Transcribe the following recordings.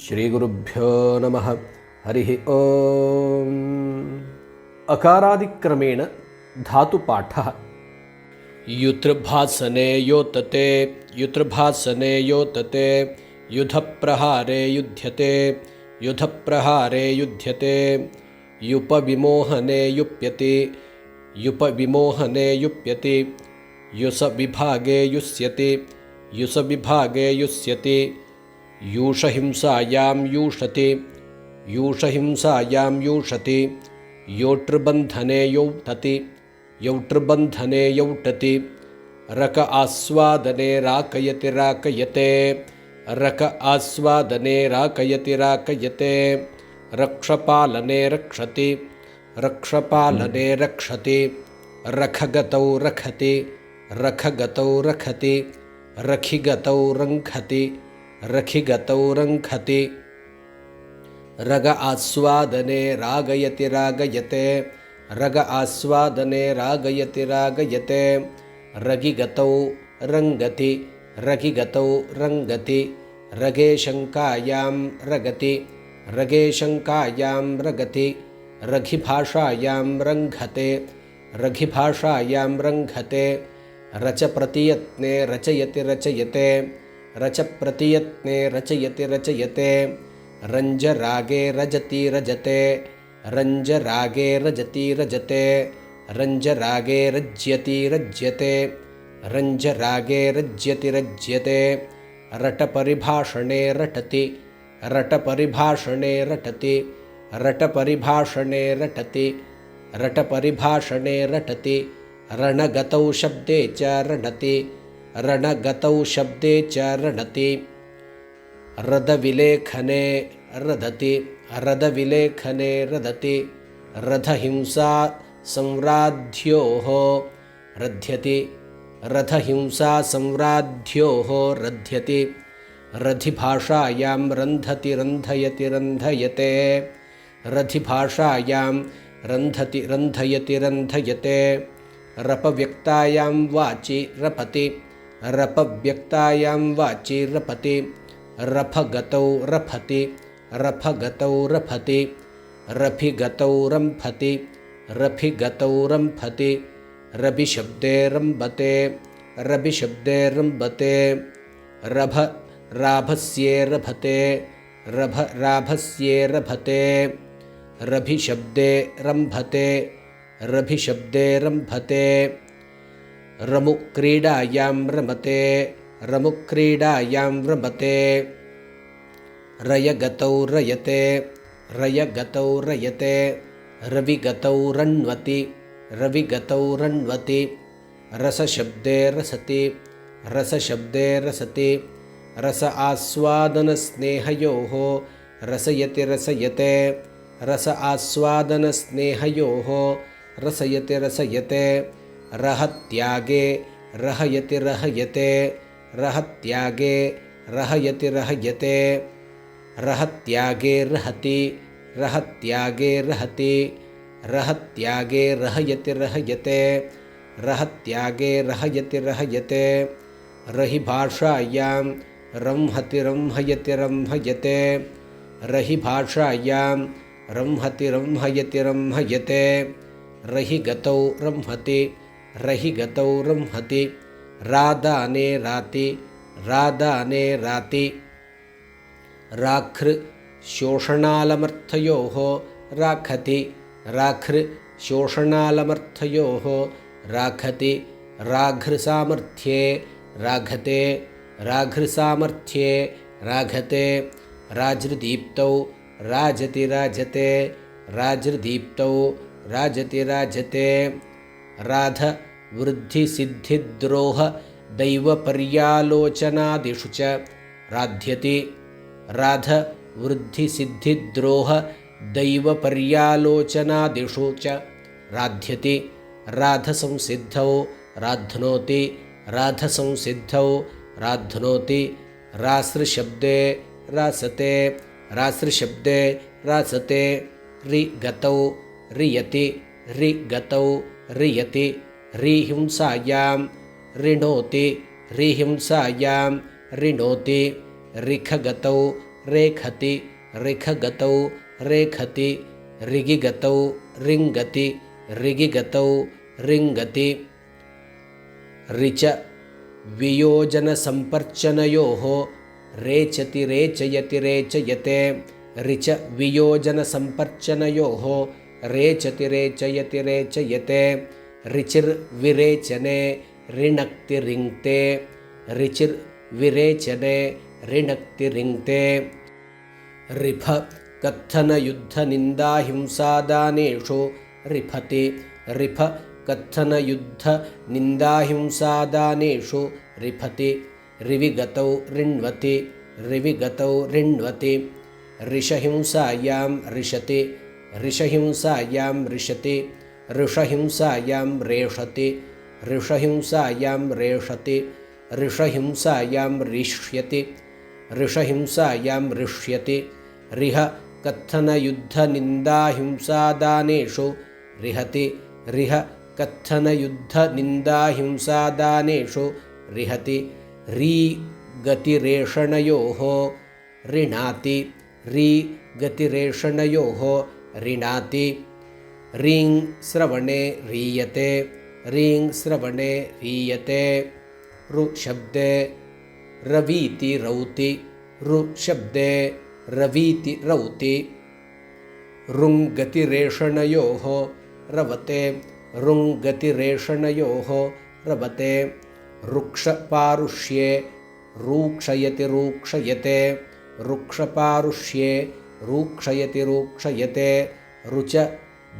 श्रीगुरुभ्यो नमः। हरिः ओम्। अकारादिक्रमेण धातुपाठः। युतृभासने योतते, युतृभासने योतते, युधप्रहारे युध्यते, युधप्रहारे युध्यते, युपविमोहने युप्यति, युपविमोहने युप्यति, युसविभागे युष्यति, युसविभागे युष्यति, यूषहिंसायां यूषति, यूषहिंसायां यूषति, योटृबन्धने यौटति, यौटृबन्धने यौटति, रक आस्वादने राकयति राकयते, रक आस्वादने राकयति राकयते, रक्षपालने रक्षति, रक्षपालने रक्षति, रखगतौ रखति, रखगतौ रखति, रखिगतौ रङ्खति, रखिगतौ रङ्खति, रग आस्वादने रागयति रागयते, रग आस्वादने रागयति रागयते, रगिगतौ रङ्गति, रगिगतौ रङ्गति, रगे शङ्कायां रगति, रगे शङ्कायां रगति, रघिभाषायां रङ्घते, रघिभाषायां रङ्घते, रच प्रतियत्ने रचयति रचयते, रच प्रतियत्ने रचयति रचयते, रञ्जरागे रजति रजते, रञ्जरागे रजति रजते, रञ्जरागे रज्यति रज्यते, रञ्जरागे रज्यति रज्यते, रटपरिभाषणे रटति, रटपरिभाषणे रटति, रटपरिभाषणे रटति, रटपरिभाषणे रटति, रणगतौ शब्दे च रणति, रणगतौ शब्दे च रणति, रदविलेखने रदति, रदविलेखने रदति, रथहिंसा संराध्योः रध्यति, रथहिंसा संराध्योः रध्यति, रथिभाषायां रन्धति रन्धयति रन्धयते, रथिभाषायां रन्धति रन्धयति रन्धयते, रपव्यक्तायां वाचि रपति, रपव्यक्तायां वाचि रपति, रफगतौ रफति, रफगतौ रफति, रफिगतौ रम्फति, रफिगतौ रम्फति, रभिशब्दे रम्बते, रभिशब्दे रम्बते, रभ राभस्ये रभते, रभ राभस्ये रभते, रभिशब्दे रम्भते, रभिशब्दे रम्भते, रमुक्रीडायां रमते, रमुक्रीडायां रमते, रयगतौ रयते, रयगतौ रयते, रविगतौ रण्वति, रविगतौ रण्वति, रसशब्दे रसति, रसशब्दे रसति, रस आस्वादनस्नेहयोः रसयति रसयते, रस आस्वादनस्नेहयोः रसयति रसयते, रहत्यागे रहयति रहयते, रहत्यागे रहयति रहयते, रहत्यागे रहति, रहत्यागे रहति, रहत्यागे रहयति रहयते, रहत्यागे रहयति रहयते, रहिभाषायां रंहति रंहयति रंहयते, रहिभाषायां रंहति रंहयति रंहयते, रहिगतौ रंहति, रहिगतौ रंहति, रादाने राति, रादाने राति, राखृ शोषणालमर्थयोः राखति, राखृ शोषणालमर्थयोः राखति, राघृसामर्थ्ये राघते, राघृसामर्थ्ये राघते, राजृदीप्तौ राजति राजते, राजृदीप्तौ राजति राजते, राध वृद्धिसिद्धिद्रोह दैवपर्यालोचनादिषु च राध्यति, राध वृद्धिसिद्धिद्रोह दैवपर्यालोचनादिषु च राध्यति, राधसंसिद्धौ राध्नोति, राधसंसिद्धौ राध्नोति, रासृशब्दे रासते, रासृशब्दे रासते, रिगतौ रियति, रिगतौ रियति, रिहिंसायां ऋणोति, रिहिंसायां ऋणोति, रिखगतौ रेखति रिखगतौ रेखति ऋगिगतौ रिङ्गति ऋगिगतौ रिङ्गति ऋच वियोजनसम्पर्चनयोः रेचति रेचयति रेचयते ऋच वियोजनसम्पर्चनयोः रेचति रेचयति रेचयते ऋचिर्विरेचने ऋणक्ति रिङ्क्ते ऋचिर्विरेचने ऋणक्ति रिङ्क्ते ऋफ कत्थनयुद्धनिन्दाहिंसादानेषु रिफति ऋफ कत्थनयुद्धनिन्दाहिंसादानेषु रिफति ऋविगतौ ऋण्वति ऋविगतौ ऋण्वति ऋषहिंसायां रिषति ऋषहिंसायां रिषति ऋषहिंसायां रेषति ऋषहिंसायां रेषति ऋषहिंसायां रिष्यति ऋषहिंसायां रिष्यति रिह कत्थनयुद्धनिन्दाहिंसादानेषु रिहति रिह कत्थनयुद्धनिन्दाहिंसादानेषु रिहति री गतिरेषणयोः ऋणाति री गतिरेषणयोः ऋणाति रीं श्रवणे रीयते रीं श्रवणे रीयते ऋशब्दे रवीति रौति ऋशब्दे रवीति रौति रुङ्गतिरेषणयोः रवते रुङ्गतिरेषणयोः रवते रुक्षपारुष्ये रूक्षयति रूक्षयते रुक्षपारुष्ये रूक्षयति रूक्षयते रुच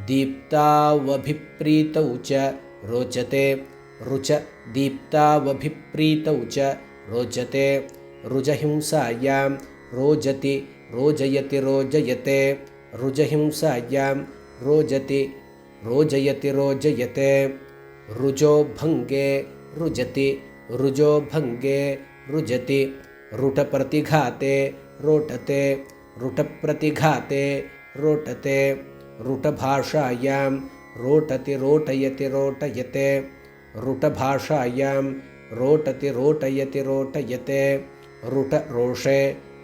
दीप्तावभिप्रीतौ च रोचते रुच दीप्तावभिप्रीतौ च रोचते रुजहिंसायां रोजति रोजयति रोजयते रुजहिंसायां रोजति रोजयति रोजयते रुजो भङ्गे रुजति रुजो भङ्गे रुजति रुटप्रतिघाते रोटते रुटप्रतिघाते रोटते रुटभाषायां रोटति रोटयति रोटयते रुटभाषायां रोटति रोटयति रोटयते रुटरोषे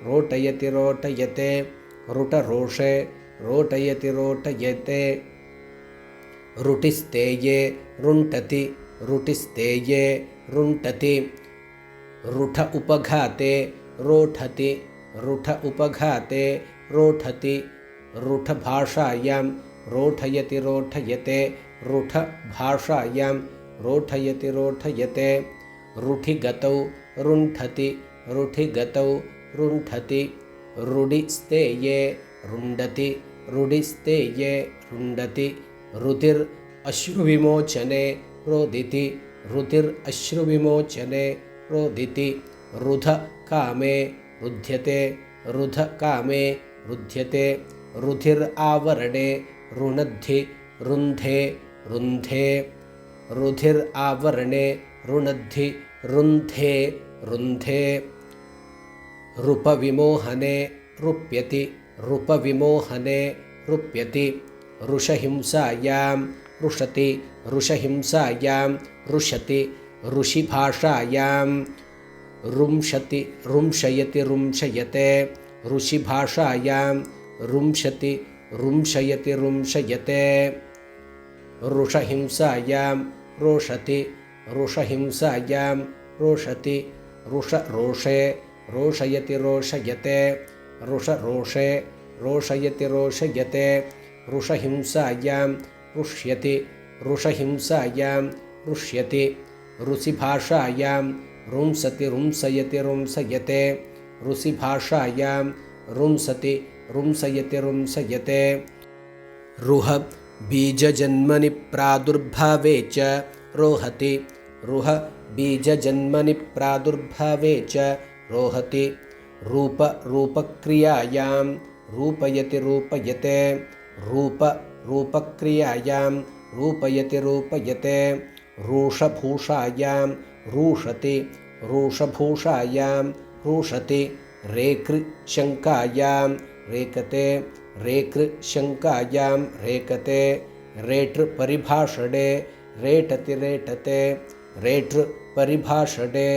रोटयति रोटयते रुटरोषे रोटयति रोटयते रुटिस्तेये रुण्टति रुटिस्तेये रुण्टति रुठ उपघाते रोठति रुठ उपघाते रोठति रुठभाषायां रोठयति रोठयते रुठभाषायां रोठयति रोठयते रुठिगतौ रुण्ठति रुठिगतौ रुण्ठति रुडिस्तेये रुण्डति रुडिस्तेये रुण्डति रुधिरश्रुविमोचने रोदिति रुधिरश्रुविमोचने रोदिति रुधकामे रुध्यते रुधकामे रुध्यते रुधिरावरणे रुणद्धि रुन्धे रुन्धे रुधिरावरणे रुणद्धि रुन्धे रुन्धे रूपविमोहने रुप्यति रूपविमोहने रुप्यति ऋषहिंसायां रुषति ऋषहिंसायां रुषति ऋषिभाषायां रुंशति रुंशयति रुंशयते ऋषिभाषायां रुंशति रुंशयति रुंशयते ऋषहिंसायां रोषति ऋषहिंसायां रोषति ऋषरोषे रोषयति रोषयते ऋषरोषे रोषयति रोषयते ऋषहिंसायां रुष्यति ऋषहिंसायां रुष्यति ऋषिभाषायां रुंसति रुंसयति रुंसयते ऋषिभाषायां रुंसति रुंसयति रुंसयते रुह बीजजन्मनि प्रादुर्भावे च रोहति रुह बीजजन्मनि प्रादुर्भावे च रोहति रूप रूपक्रियायां रूपयति रूपयते रूप रूपक्रियायां रूपयति रूपयते रूषभूषायां रूषति रूषभूषायां रूषति रेकृशङ्कायां रेकते रेकृशङ्कायां रेकते रेटृपरिभाषणे रेटति रेटते रेटृपरिभाषणे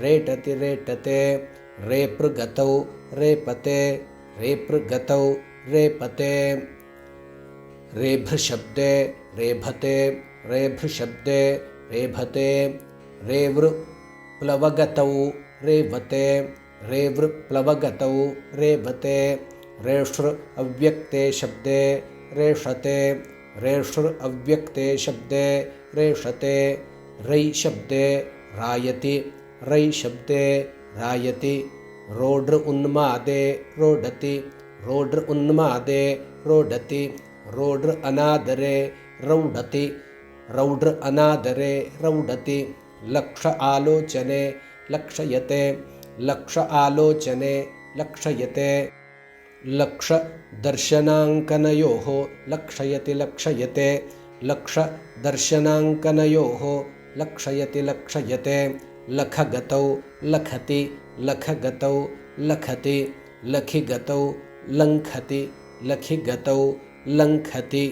रेटति रेटते रेपृगतौ रेपते रेपृगतौ रेपते रेभृशब्दे रेभते रेभृशब्दे रेभते रेवृप्लवगतौ रेवते रेवृप्लवगतौ रेवते रेषृ अव्यक्ते शब्दे रेषते रेषृ अव्यक्ते शब्दे रेषते रै शब्दे रायति रै शब्दे रायति रोड्र उन्मादे रोडति रोड्र उन्मादे रोडति रोड्र अनादरे रौडति रौड्र अनादरे रौडति लक्ष आलोचने लक्षयते लक्ष आलोचने लक्षयते लक्ष दर्शनाङ्कनयोः लक्षयति लक्षयते लक्ष दर्शनाङ्कनयोः लक्षयति लक्षयते लखगतौ लखति लखगतौ लखति लखिगतौ लङ्घति लखिगतौ लङ्घति